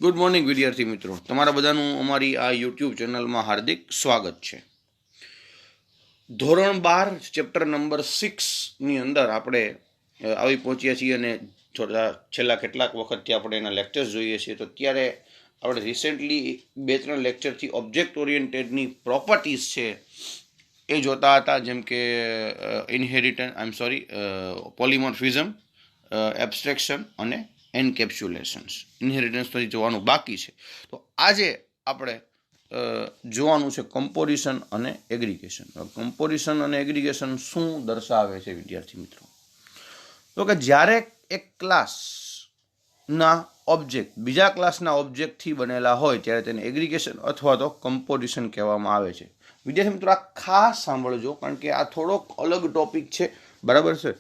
Good morning વિદ્યાર્થી મિત્રો, તમારા બધાનું અમારી આ યુટ્યુબ ચેનલમાં હાર્દિક સ્વાગત છે. ધોરણ 12 ચેપ્ટર નંબર 6ની અંદર આપણે આવી પહોંચ્યા છીએ અને છેલ્લા કેટલાક વખતથી આપણે એના લેક્ચર્સ જોઈએ છીએ. તો ત્યારે આપણે રિસેન્ટલી 2-3 લેક્ચરથી ઓબ્જેક્ટ ઓરિએન્ટેડની પ્રોપર્ટીઝ છે એ જોતા હતા, જેમ કે પોલિમોર્ફિઝમ, એબ્સ્ટ્રેક્શન અને એન્કેપ્સ્યુલેશન્સ. ઇનહેરિટન્સ તો જોવાનું બાકી છે. તો આજે આપણે જોવાનું છે કમ્પોઝિશન અને એગ્રીગેશન. કમ્પોઝિશન અને એગ્રીગેશન શું દર્શાવે છે વિદ્યાર્થી મિત્રો? તો કે જ્યારે એક ક્લાસના ઓબ્જેક્ટ બીજા ક્લાસના ઓબ્જેક્ટથી બનેલા હોય ત્યારે તેને એગ્રીગેશન અથવા તો કમ્પોઝિશન કહેવામાં આવે છે. વિદ્યાર્થી મિત્રો, આ ખાસ સાંભળજો, કારણ કે આ થોડોક અલગ ટોપિક છે, બરાબર છે?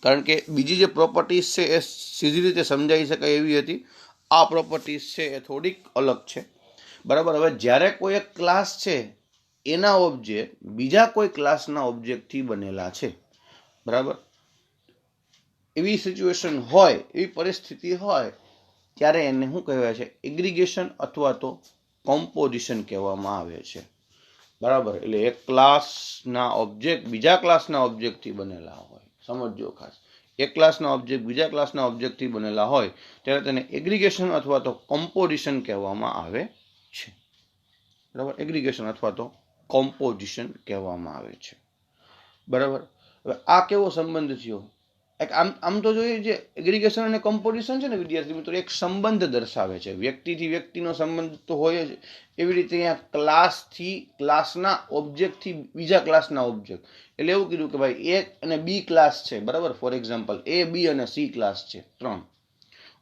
કારણ કે બીજી જે પ્રોપર્ટીઝ છે એ સીધી રીતે સમજાઈ શકાય એવી હતી. આ પ્રોપર્ટીઝ છે એ થોડીક અલગ છે, બરાબર. હવે જ્યારે કોઈ એક ક્લાસ છે એના ઓબ્જેક્ટ બીજા કોઈ ક્લાસના ઓબ્જેક્ટથી બનેલા છે, બરાબર, એવી સિચ્યુએશન હોય, એવી પરિસ્થિતિ હોય, ત્યારે એને શું કહેવાય છે? એગ્રીગેશન અથવા તો કોમ્પોઝિશન કહેવામાં આવે છે, બરાબર. એટલે એક ક્લાસના ઓબ્જેક્ટ બીજા ક્લાસના ઓબ્જેક્ટથી બનેલા હોય, સમજો ખાસ, એક ક્લાસના ઓબ્જેક્ટ બીજા ક્લાસના ઓબ્જેક્ટથી બનેલા હોય ત્યારે તેને એગ્રીગેશન અથવા તો કોમ્પોઝિશન કહેવામાં આવે છે, બરાબર. એગ્રીગેશન અથવા તો કોમ્પોઝિશન કહેવામાં આવે છે, બરાબર. હવે આ કેવો સંબંધ થયો? આમ તો જોઈએ, જે એગ્રીગેશન અને કમ્પોઝિશન છે ને વિદ્યાર્થી મિત્રો, એક સંબંધ દર્શાવે છે. વ્યક્તિથી વ્યક્તિનો સંબંધ તો હોય જ, એવી રીતે અહીંયા ક્લાસથી ક્લાસના ઓબ્જેક્ટથી બીજા ક્લાસના ઓબ્જેક્ટ. એટલે એવું કીધું કે ભાઈ એ અને બી ક્લાસ છે, બરાબર. ફોર એક્ઝામ્પલ એ, બી અને સી ક્લાસ છે, 3.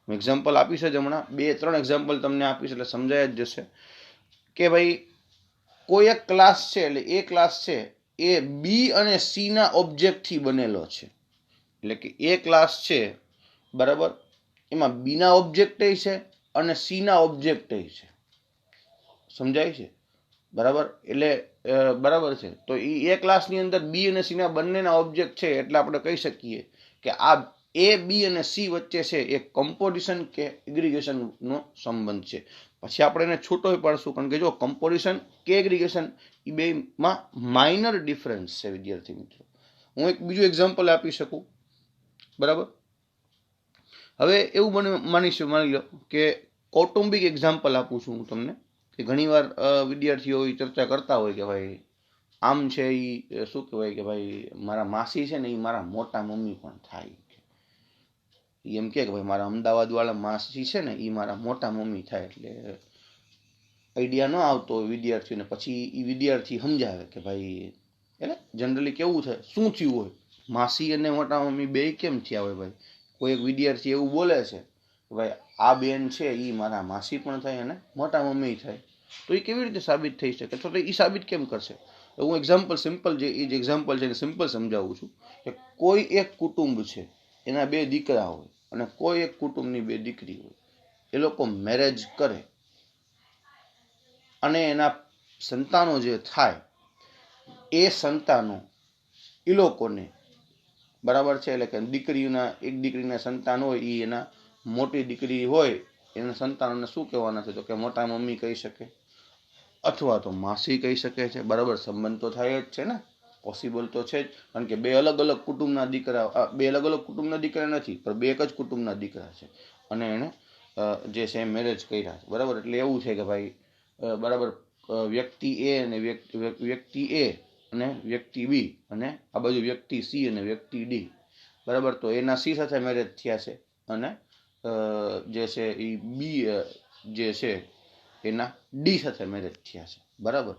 હું એક્ઝામ્પલ આપીશ જ હમણાં, 2-3 એક્ઝામ્પલ તમને આપીશ એટલે સમજાય જ જશે કે ભાઈ કોઈ એક ક્લાસ છે, એટલે એ ક્લાસ છે એ બી અને સી ના ઓબ્જેક્ટથી બનેલો છે. એટલે કે એ ક્લાસ છે, બરાબર, એમાં બી ના ઓબ્જેક્ટ છે અને સી ના ઓબ્જેક્ટ છે. સમજાય છે? બરાબર. એટલે બરાબર છે. તો એ ક્લાસની અંદર બી અને સી ના બંનેના ઓબ્જેક્ટ છે, એટલે આપણે કહી શકીએ કે આ એ, બી અને સી વચ્ચે છે એ કમ્પોઝિશન કે એગ્રીગેશનનો સંબંધ છે. પછી આપણે એને છૂટો પાડશું, કારણ કે જો કમ્પોઝિશન કે એગ્રીગેશન એ બેમાં માઇનર ડિફરન્સ છે વિદ્યાર્થી મિત્રો. હું એક બીજું એક્ઝામ્પલ આપી શકું, બરાબર. હવે એવું માની લો કે કૌટુંબિક એક્ઝામ્પલ આપું છું હું તમને, કે ઘણીવાર વિદ્યાર્થીઓ ચર્ચા કરતા હોય કે ભાઈ આમ છે, એ શું કહેવાય કે ભાઈ મારા માસી છે ને એ મારા મોટા મમ્મી પણ થાય. એમ કે ભાઈ મારા અમદાવાદ વાળા માસી છે ને એ મારા મોટા મમ્મી થાય. એટલે આઈડિયા ન આવતો હોય વિદ્યાર્થીઓને. પછી એ વિદ્યાર્થી સમજાવે કે ભાઈ, એટલે જનરલી કેવું છે, શું થયું હોય, માસી અને મોટા મમ્મી બે કેમ થયા હોય? ભાઈ કોઈ એક વિદ્યાર્થી એવું બોલે છે કે ભાઈ આ બેન છે એ મારા માસી પણ થાય અને મોટા મમ્મી થાય. તો એ કેવી રીતે સાબિત થઈ શકે? તો એ સાબિત કેમ કરશે? હું એક્ઝામ્પલ સિમ્પલ જે એ જ એક્ઝામ્પલ છે એને સિમ્પલ સમજાવું છું કે કોઈ એક કુટુંબ છે, એના 2 દીકરા હોય અને કોઈ એક કુટુંબની 2 દીકરી હોય. એ લોકો મેરેજ કરે અને એના સંતાનો જે થાય એ સંતાનો એ લોકોને, બરાબર છે, એટલે કે દીકરીના એક દીકરીના સંતાન હોય, એ એના મોટી દીકરી હોય એના સંતાનોને શું કહેવાના છે? તો કે મોટા મમ્મી કહી શકે અથવા તો માસી કહી શકે છે, બરાબર. સંબંધ તો થાય જ છે ને, પોસિબલ તો છે જ, કારણ કે 2 અલગ અલગ કુટુંબના દીકરા, 2 અલગ અલગ કુટુંબના દીકરા નથી, પણ 2 એક જ કુટુંબના દીકરા છે અને એને જે છે મેરેજ કર્યા છે, બરાબર. એટલે એવું છે કે ભાઈ, બરાબર, વ્યક્તિ એ અને વ્યક્તિ એ અને વ્યક્તિ બી, અને આ બાજુ વ્યક્તિ સી અને વ્યક્તિ ડી, બરાબર. તો એના સી સાથે મેરેજ થયા છે અને જે છે એ બી જે છે એના ડી સાથે મેરેજ થયા છે, બરાબર.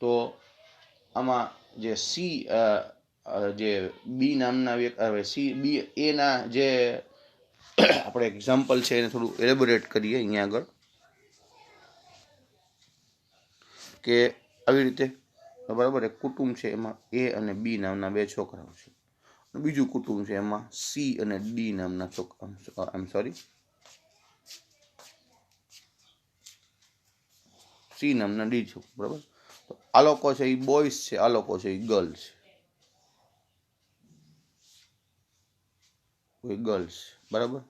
તો આમાં જે સી જે બી નામના સી બી એના જે આપણે એક્ઝામ્પલ છે એને થોડું એલેબોરેટ કરીએ અહીંયા આગળ, કે આવી રીતે, બરાબર, એક કુટુંબ છે એમાં એ અને બી નામના 2 છોકરાઓ છે. બીજું કુટુંબ છે એમાં સી અને ડી નામના સી નામના ડી છોકરા, બરાબર. તો આ લોકો છે એ બોયઝ છે, આ લોકો છે એ ગર્લ્સ છે, બરાબર.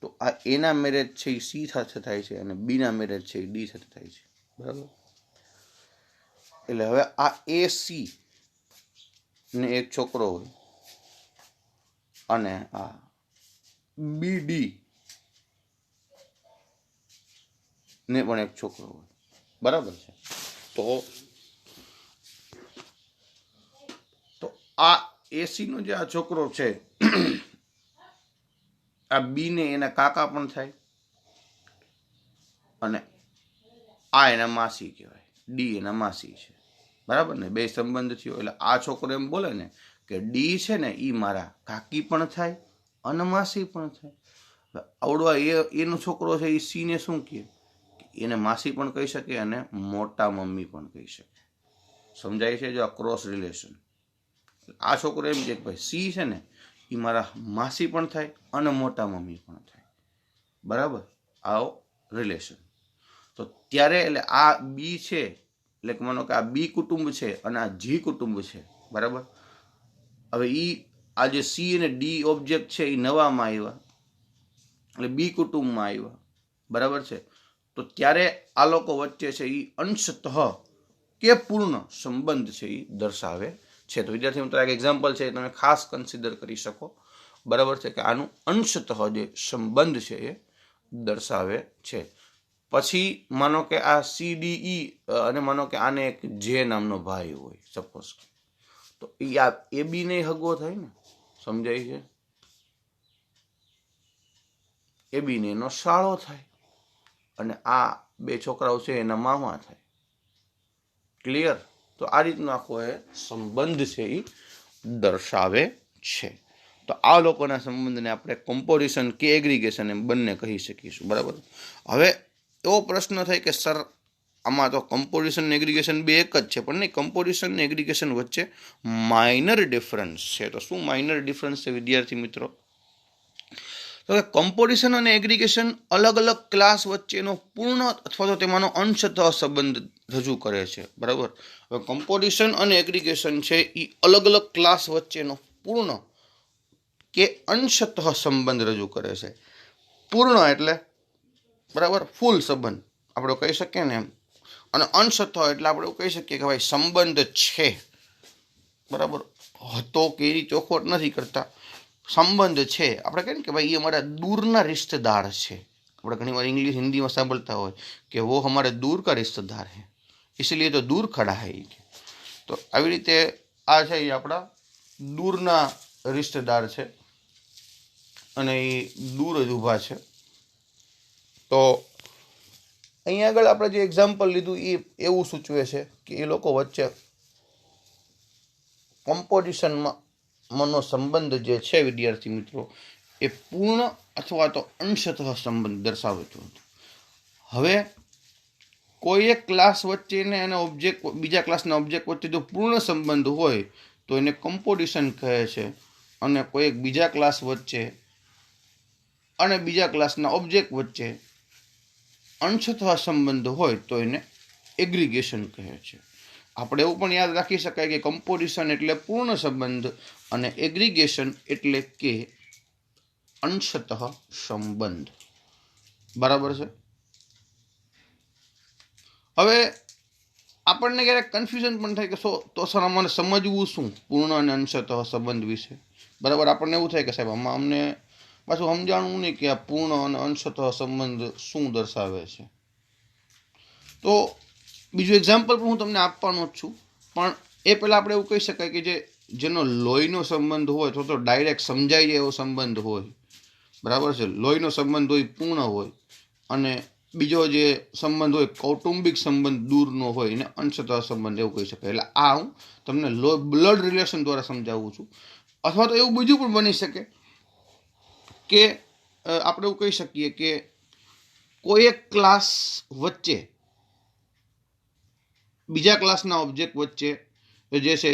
તો આ એના મેરેજ છે એ સી સાથે થાય છે અને બીના મેરેજ છે એ ડી સાથે થાય છે, બરાબર. એટલે હવે આ એ સી ને એક છોકરો હોય અને આ બી ડી ને પણ એક છોકરો હોય, બરાબર છે. તો આ એસી નો જે આ છોકરો છે આ બી ને એના કાકા પણ થાય અને આ એના માસી કહેવાય, ડી એના માસી છે, બરાબર ને. બે સંબંધ થયો એટલે આ છોકરો એમ બોલે ને કે ડી છે ને એ મારા કાકી પણ થાય અને માસી પણ થાય. આવડવા એનો છોકરો છે એ સી ને શું કહે, એને માસી પણ કહી શકે અને મોટા મમ્મી પણ કહી શકે. સમજાય છે? જો આ ક્રોસ રિલેશન. આ છોકરો એમ કે ભાઈ સી છે ને એ મારા માસી પણ થાય અને મોટા મમ્મી પણ થાય, બરાબર. આવો રિલેશન. તો ત્યારે એટલે આ બી છે એટલે કે માનો કે આ બી કુટુંબ છે અને આ જી કુટુંબ છે, બરાબર. હવે આ જે સી અને ડી ઓબ્જેક્ટ છે એ નવામાં આવ્યા એટલે બી કુટુંબમાં આવ્યા, બરાબર છે. તો ત્યારે આ લોકો વચ્ચે છે એ અંશતઃ કે પૂર્ણ સંબંધ છે એ દર્શાવે છે. તો વિદ્યાર્થી મિત્રો એક એક્ઝામ્પલ છે તમે ખાસ કન્સિડર કરી શકો, બરાબર છે, કે આનું અંશતઃ જે સંબંધ છે એ દર્શાવે છે. પછી માનો કે આ સી ડી ઈ અને માનો કે આને એક જે નામનો ભાઈ હોય સપોઝ, તો એ આ એ બી ને હગવો થાય ને, સમજાય છે? એ બી ને એનો શાળો થાય અને આ બે છોકરાઓ છે એના મામા થાય. ક્લિયર? તો આ રીતનો આખો એ સંબંધ છે એ દર્શાવે છે. તો આ લોકોના સંબંધને આપણે કમ્પોઝિશન કે એગ્રીગેશન એમ બંને કહી શકીશું, બરાબર. હવે એવો પ્રશ્ન થાય કે સર આમાં તો કમ્પોઝિશન ને એગ્રીગેશન બે એક જ છે, પણ નહીં, કમ્પોઝિશન ને એગ્રીગેશન વચ્ચે માઇનર ડિફરન્સ છે. તો શું માઇનર ડિફરન્સ છે વિદ્યાર્થી મિત્રો? તો કમ્પોઝિશન અને એગ્રીગેશન અલગ અલગ ક્લાસ વચ્ચેનો પૂર્ણ અથવા તો તેમાંનો અંશતઃ સંબંધ રજૂ કરે છે, બરાબર. હવે કમ્પોઝિશન અને એગ્રીગેશન છે એ અલગ અલગ ક્લાસ વચ્ચેનો પૂર્ણ કે અંશતઃ સંબંધ રજૂ કરે છે. પૂર્ણ એટલે બરાબર ફૂલ સંબંધ આપણે કહી શકીએ ને એમ, અને અંશતઃ એટલે આપણે કહી શકીએ કે ભાઈ સંબંધ છે, બરાબર. હતો કેરી ચોખવટ નથી કરતા, સંબંધ છે. આપણે કહીએ ને કે ભાઈ એ અમારા દૂરના રિશ્તેદાર છે. આપણે ઘણી વાર इंग्लिश हिंदी में સાંભળતા હોય કે वो हमारे दूर का रिश्तेदार है इसलिए तो दूर खड़ा है. તો આવી રીતે આ છે એ આપણા દૂરના રિશ્તેદાર છે અને એ દૂર જ ઊભા છે. તો અહીંયા આગળ આપણે જે એક્ઝામ્પલ લીધું એ એવું સૂચવે છે કે એ લોકો વચ્ચે કમ્પોઝિશનમાં મનો સંબંધ જે છે વિદ્યાર્થી મિત્રો એ પૂર્ણ અથવા તો અંશતઃ સંબંધ દર્શાવતો હતો. હવે કોઈ એક ક્લાસ વચ્ચે અને ઓબ્જેક્ટ બીજા ક્લાસના ઓબ્જેક્ટ વચ્ચે જો પૂર્ણ સંબંધ હોય તો એને કમ્પોઝિશન કહે છે, અને કોઈ એક બીજા ક્લાસ વચ્ચે અને બીજા ક્લાસના ઓબ્જેક્ટ વચ્ચે અંશતઃ સંબંધ હોય તો એને એગ્રીગેશન કહે છે. આપણે એવું પણ યાદ રાખી શકાય કે કમ્પોઝિશન એટલે પૂર્ણ સંબંધ અને એગ્રીગેશન એટલે કે અંશતઃ સંબંધ, બરાબર છે. હવે આપણને ક્યારેક કન્ફ્યુઝન પણ થાય કે તો સર અમારે સમજવું શું પૂર્ણ અને અંશતઃ સંબંધ વિશે, બરાબર. આપણને એવું થાય કે સાહેબ આમાં અમને પાછું સમજાણવું નહીં કે આ પૂર્ણ અને અંશતઃ સંબંધ શું દર્શાવે છે. તો બીજું એક્ઝામ્પલ પણ હું તમને આપવાનો જ છું, પણ એ પહેલાં આપણે એવું કહી શકાય કે જેનો લોહીનો સંબંધ હોય તો ડાયરેક્ટ સમજાઈ જાય એવો સંબંધ હોય, બરાબર છે. લોહીનો સંબંધ હોય પૂર્ણ હોય અને બીજો જે સંબંધ હોય કૌટુંબિક સંબંધ દૂરનો હોય એને અંશતઃ સંબંધ એવું કહી શકાય. એટલે આ હું તમને બ્લડ રિલેશન દ્વારા સમજાવું છું. અથવા તો એવું બીજું પણ બની શકે કે આપણે એવું કહી શકીએ કે કોઈ એક ક્લાસ વચ્ચે બીજા ક્લાસના ઓબ્જેક્ટ વચ્ચે જે છે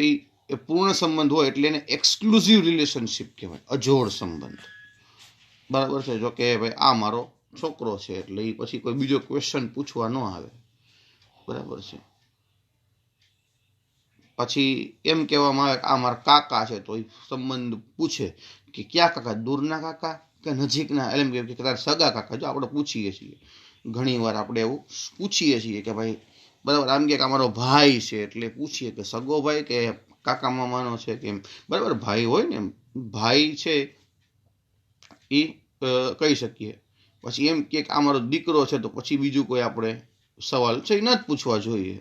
એ પૂર્ણ સંબંધ હોય એટલે એને એક્સક્લુઝિવ રિલેશનશિપ કહેવાય, અજોડ સંબંધ, બરાબર છે. જો કે ભાઈ આ મારો છોકરો છે એટલે એ પછી કોઈ બીજો ક્વેશ્ચન પૂછવા ન આવે, બરાબર છે. પછી એમ કહેવામાં આવે કે આ મારા કાકા છે તો એ સંબંધ પૂછે કે ક્યાં કાકા, દૂરના કાકા કે નજીકના એમ કે તારા સગા કાકા, જો આપણે પૂછીએ છીએ ઘણી વાર આપણે એવું પૂછીએ છીએ કે ભાઈ બરાબર, આમ કે અમારો ભાઈ છે એટલે પૂછીએ કે સગો ભાઈ કે કાકા મામાનો છે કે એમ, બરાબર. ભાઈ હોય ને એમ ભાઈ છે એ કહી શકીએ. પછી એમ કે આ મારો દીકરો છે તો પછી બીજું કોઈ આપણે સવાલ છે એ ન જ પૂછવા જોઈએ,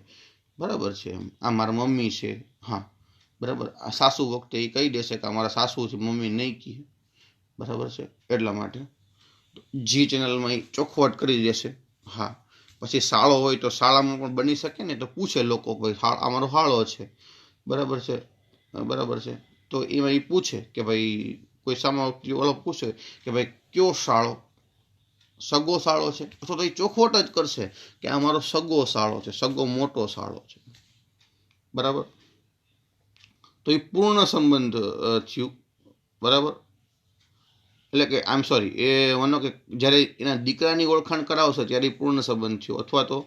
બરાબર છે. એમ આ મારા મમ્મી છે, હા બરાબર. આ સાસુ વખતે એ કહી દેશે કે અમારા સાસુ છે, મમ્મી નહીં કહે, બરાબર છે. એટલા માટે જી ચેનલમાં એ ચોખવટ કરી દેશે. હા, પછી શાળો હોય તો શાળામાં પણ બની શકે ને, તો પૂછે લોકો ભાઈ અમારો શાળો છે, બરાબર છે, બરાબર છે. તો એમાં એ પૂછે કે ભાઈ કોઈ સામા ઓળખ પૂછે કે ભાઈ કયો શાળો, સગો શાળો છે, અથવા તો એ ચોખવટ જ કરશે કે અમારો સગો શાળો છે, સગો મોટો શાળો છે, બરાબર. તો એ પૂર્ણ સંબંધ થયું, બરાબર. એટલે કે આમ સોરી, એ માનો કે જ્યારે એના દીકરાની ઓળખાણ કરાવશે ત્યારે પૂર્ણ સંબંધ થયો, અથવા તો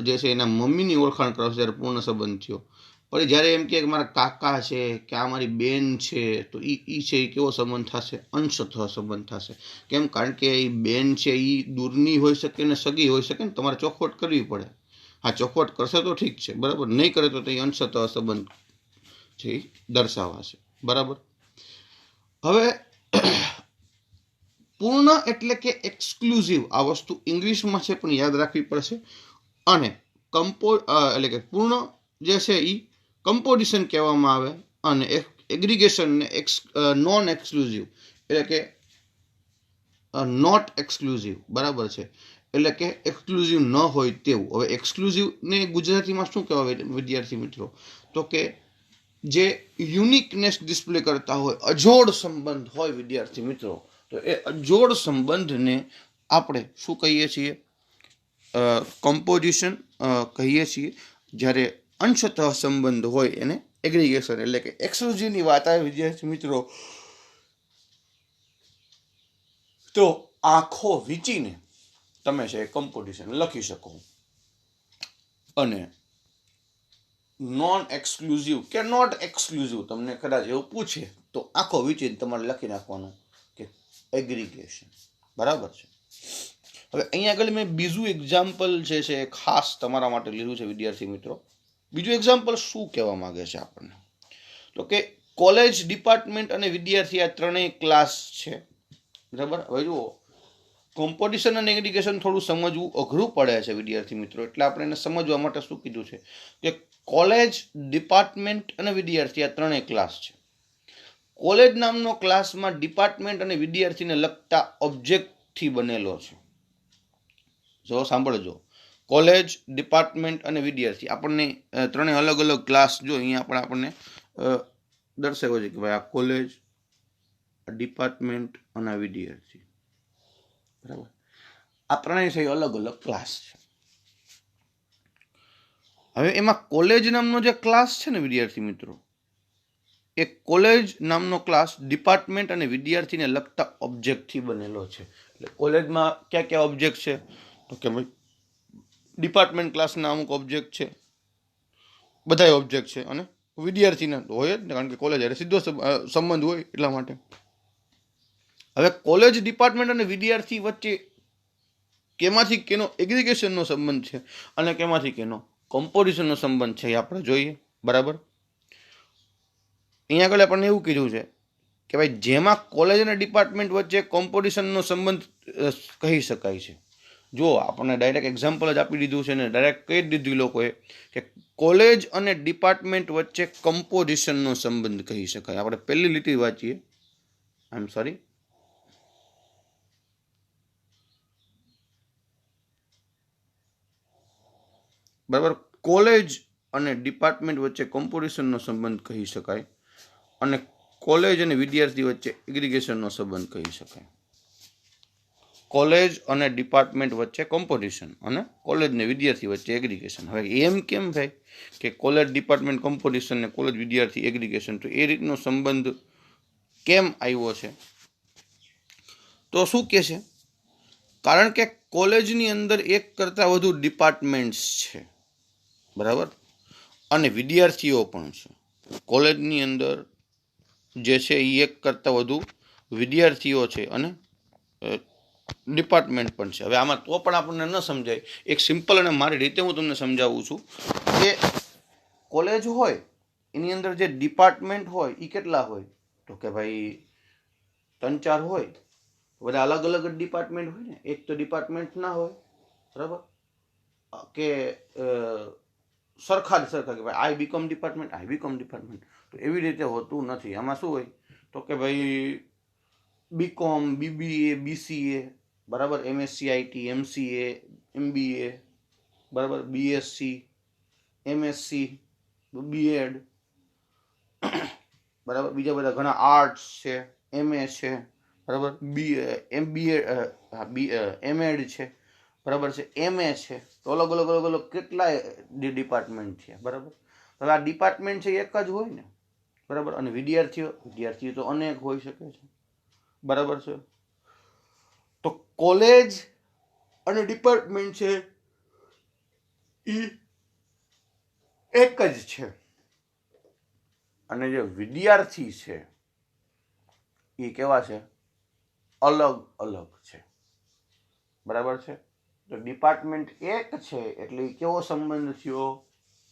જે છે એના મમ્મીની ઓળખાણ કરાવશે ત્યારે પૂર્ણ સંબંધ થયો. પણ જ્યારે એમ કે મારા કાકા છે કે આ મારી બેન છે, તો એ છે એ કેવો સંબંધ થશે? અંશતઃ સંબંધ થશે. કેમ? કારણ કે એ બેન છે એ દૂરની હોઈ શકે ને સગી હોઈ શકે ને, તમારે ચોખવટ કરવી પડે. હા, ચોખવટ કરશે તો ઠીક છે, બરાબર. નહીં કરે તો એ અંશતઃ સંબંધ છે એ દર્શાવાશે, બરાબર. હવે પૂર્ણ એટલે કે એક્સક્લુઝિવ, આ વસ્તુ ઇંગ્લિશમાં છે પણ યાદ રાખવી પડશે. અને એટલે કે પૂર્ણ જે છે એ કમ્પોઝિશન કહેવામાં આવે, અને એગ્રીગેશનને નોન એક્સક્લુઝિવ એટલે કે નોટ એક્સક્લુઝિવ, બરાબર છે. એટલે કે એક્સક્લુઝિવ ન હોય તેવું. હવે એક્સક્લુઝિવને ગુજરાતીમાં શું કહેવાય વિદ્યાર્થી મિત્રો? તો કે જે યુનિકનેસ ડિસ્પ્લે કરતા હોય, અજોડ સંબંધ હોય વિદ્યાર્થી મિત્રો, તો એ અજોડ સંબંધને આપણે શું કહીએ છીએ? કમ્પોઝિશન કહીએ છીએ. જ્યારે અંશતઃ સંબંધ હોય એને એગ્રીગેશન એટલે કે એક્સક્લુઝિવની વાત આવે વિદ્યાર્થી મિત્રો, તો આંખો વીંચીને તમે છે કમ્પોઝિશન લખી શકો. અને નોન એક્સક્લુઝિવ કે નોટ એક્સક્લુઝિવ તમને કદાચ એવું પૂછે તો આંખો વીંચીને તમારે લખી નાખવાનું કે એગ્રીગેશન, બરાબર છે. હવે અહીંયા આગળ મેં બીજું એક્ઝામ્પલ જે છે ખાસ તમારા માટે લીધું છે વિદ્યાર્થી મિત્રો. બીજું એક્ઝામ્પલ શું કહેવા માંગે છે આપણને? તો કે કોલેજ, ડિપાર્ટમેન્ટ અને વિદ્યાર્થી આ ત્રણેય ક્લાસ છે, બરાબર. હવે જુઓ, કોમ્પોઝિશન અને એગ્રીગેશન થોડું સમજવું અઘરું પડે છે વિદ્યાર્થી મિત્રો, એટલે આપણે એને સમજવા માટે શું કીધું છે કે કોલેજ, ડિપાર્ટમેન્ટ અને વિદ્યાર્થી આ ત્રણેય ક્લાસ છે. કોલેજ નામનો ક્લાસમાં ડિપાર્ટમેન્ટ અને વિદ્યાર્થીને લગતા ઓબ્જેક્ટથી બનેલો છે. જો સાંભળજો, કોલેજ, ડિપાર્ટમેન્ટ અને વિદ્યાર્થી આપણને ત્રણેય અલગ અલગ ક્લાસ, જો અહીંયા આપણને દર્શાવ્યો છે કે ભાઈ આ કોલેજ, ડિપાર્ટમેન્ટ અને આ વિદ્યાર્થી, બરાબર. આ ત્રણેય છે અલગ અલગ ક્લાસ છે. હવે એમાં કોલેજ નામનો જે ક્લાસ છે ને વિદ્યાર્થી મિત્રો, એ કોલેજ નામનો ક્લાસ ડિપાર્ટમેન્ટ અને વિદ્યાર્થીને લગતા ઓબ્જેક્ટથી બનેલો છે. એટલે કોલેજમાં કયા કયા ઓબ્જેક્ટ છે? તો કે ભાઈ ડિપાર્ટમેન્ટ ક્લાસના અમુક ઓબ્જેક્ટ છે, બધા ઓબ્જેક્ટ છે, અને વિદ્યાર્થીના હોય જ ને, કારણ કે કોલેજ એટલે સીધો સંબંધ હોય એટલા માટે. હવે કોલેજ, ડિપાર્ટમેન્ટ અને વિદ્યાર્થી વચ્ચે કેમાંથી કેનો એગ્રીગેશનનો સંબંધ છે અને કેમાંથી કેનો કમ્પોઝિશનનો સંબંધ છે એ આપણે જોઈએ, બરાબર. અહીંયા આગળ આપણને એવું કીધું છે કે ભાઈ જેમાં કોલેજ અને ડિપાર્ટમેન્ટ વચ્ચે કોમ્પોઝિશનનો સંબંધ કહી શકાય છે. જો આપણને ડાયરેક્ટ એક્ઝામ્પલ જ આપી દીધું છે ને, ડાયરેક્ટ કહી દીધું લોકોએ કે કોલેજ અને ડિપાર્ટમેન્ટ વચ્ચે કમ્પોઝિશનનો સંબંધ કહી શકાય. આપણે પહેલી લીટી વાંચીએ, આઈ એમ સોરી, બરાબર. કોલેજ અને ડિપાર્ટમેન્ટ વચ્ચે કમ્પોઝિશનનો સંબંધ કહી શકાય, અને કોલેજ અને વિદ્યાર્થી વચ્ચે એગ્રીગેશનનો સંબંધ કહી શકાય. કોલેજ અને ડિપાર્ટમેન્ટ વચ્ચે કમ્પોઝિશન અને કોલેજ ને વિદ્યાર્થી વચ્ચે એગ્રીગેશન. હવે એમ કેમ થાય કે કોલેજ, ડિપાર્ટમેન્ટ કમ્પોઝિશન ને કોલેજ વિદ્યાર્થી એગ્રીગેશન? તો એ રીતનો સંબંધ કેમ આવ્યો છે? તો શું કહે છે? કારણ કે કોલેજની અંદર એક કરતાં વધુ ડિપાર્ટમેન્ટ્સ છે, બરાબર, અને વિદ્યાર્થીઓ પણ છે. કોલેજની અંદર જે છે એ એક કરતાં વધુ વિદ્યાર્થીઓ છે અને ડિપાર્ટમેન્ટ પણ છે. હવે આમાં તો પણ આપણને ન સમજાય, એક સિમ્પલ અને મારી રીતે હું તમને સમજાવું છું કે કોલેજ હોય એની અંદર જે ડિપાર્ટમેન્ટ હોય એ કેટલા હોય, તો કે ભાઈ 3-4 હોય. બધા અલગ અલગ ડિપાર્ટમેન્ટ હોય ને, એક તો ડિપાર્ટમેન્ટ ના હોય, બરાબર, કે સરખા કે ભાઈ આઈ બીકોમ ડિપાર્ટમેન્ટ, તો એવી રીતે હોતું નથી. આમાં શું હોય તો કે ભાઈ બીકોમ, બીબીએ, બીસીએ, બરાબર, એમએસસી આઈટી, એમસીએ, એમબીએ, બરાબર, બીએસસી, એમએસસી, બીએડ, બરાબર, બીજા બધા ઘણા આર્ટ્સ છે, એમએ છે, બરાબર, એમબીએ, એમએડ છે, બરાબર છે, એમએ છે. તો અલગ અલગ કેટલાય ડિપાર્ટમેન્ટ છે, બરાબર. હવે આ ડિપાર્ટમેન્ટ છે એક જ હોય ને, બરાબર, અને વિદ્યાર્થીઓ તો અનેક હોઈ શકે છે, બરાબર છે. તો કોલેજ અને ડિપાર્ટમેન્ટ છે એ એક જ છે, અને જે વિદ્યાર્થી છે એ કેવા છે, અલગ અલગ છે, બરાબર છે. તો ડિપાર્ટમેન્ટ એક છે એટલે કેવો સંબંધ થયો,